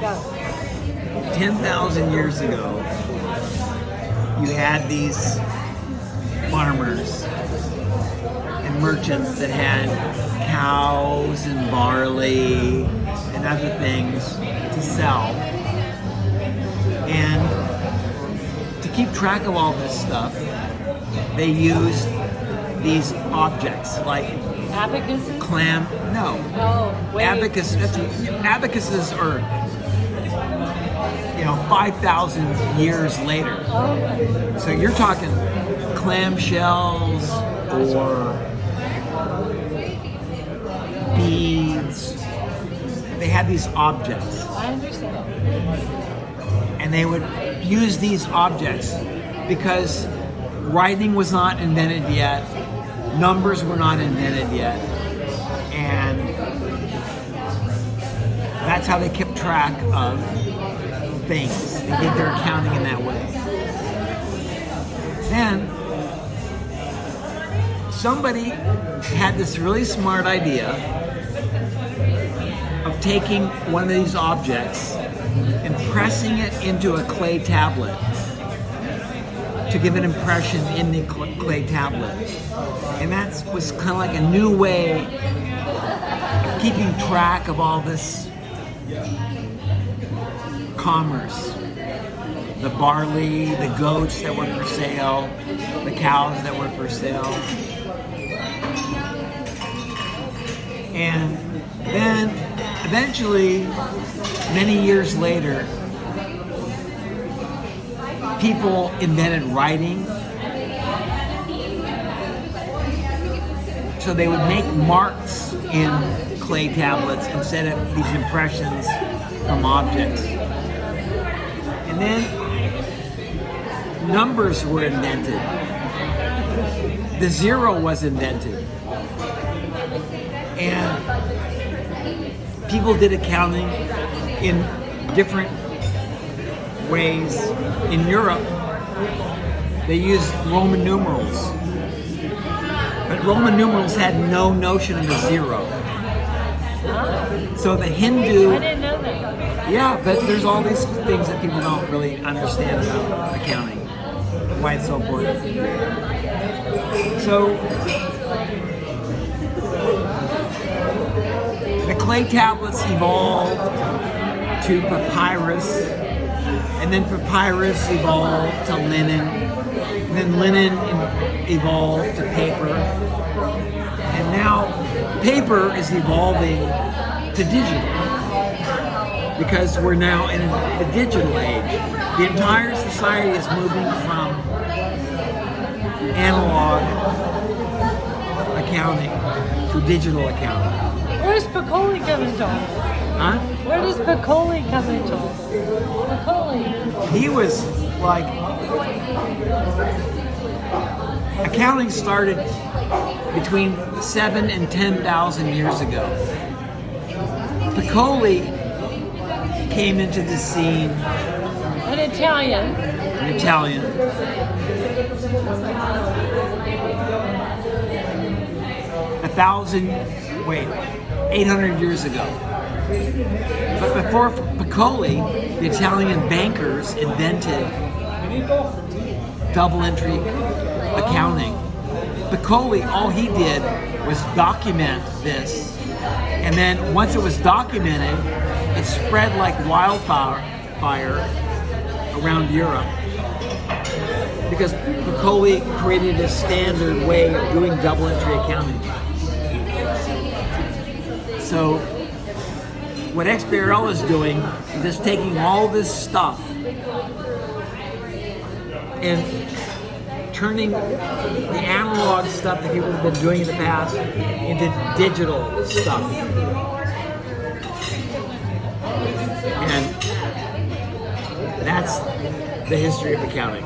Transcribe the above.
Go. 10,000 years ago, you had these farmers and merchants that had cows and barley and other things to sell. And to keep track of all this stuff, they used these objects like Abacuses? clam. No. Oh, wait. Abacuses are 5,000 years later. Oh. So you're talking clamshells or beads. They had these objects. I understand. And they would use these objects because writing was not invented yet, numbers were not invented yet, and that's how they kept track of things. They did their accounting in that way. Then somebody had this really smart idea of taking one of these objects and pressing it into a clay tablet to give an impression in the clay tablet. And that was kind of like a new way of keeping track of all this commerce. The barley, the goats that were for sale, the cows that were for sale. And then eventually, many years later, people invented writing. So they would make marks in clay tablets instead of these impressions from objects. And then numbers were invented. The zero was invented. And people did accounting in different ways. In Europe, they used Roman numerals. But Roman numerals had no notion of a zero. So the Hindu... I didn't know that. Yeah, but there's all these things that people don't really understand about accounting. Why it's so important. So the clay tablets evolved to papyrus, and then papyrus evolved to linen, and then linen evolved to paper, and now paper is evolving to digital because we're now in the digital age. The entire society is moving from analog accounting to digital accounting. Where does Piccoli come into all this? Huh? Where does Piccoli come into all this? Piccoli. He was like, accounting started between 7,000 and 10,000 years ago. Piccoli came into the scene. An Italian. 800 years ago. But before Piccoli, the Italian bankers invented double entry accounting. Piccoli, all he did was document this, and then once it was documented, it spread like wildfire around Europe because Piccoli created a standard way of doing double entry accounting. So what XBRL is doing is just taking all this stuff and turning the analog stuff that people have been doing in the past into digital stuff. And that's the history of accounting.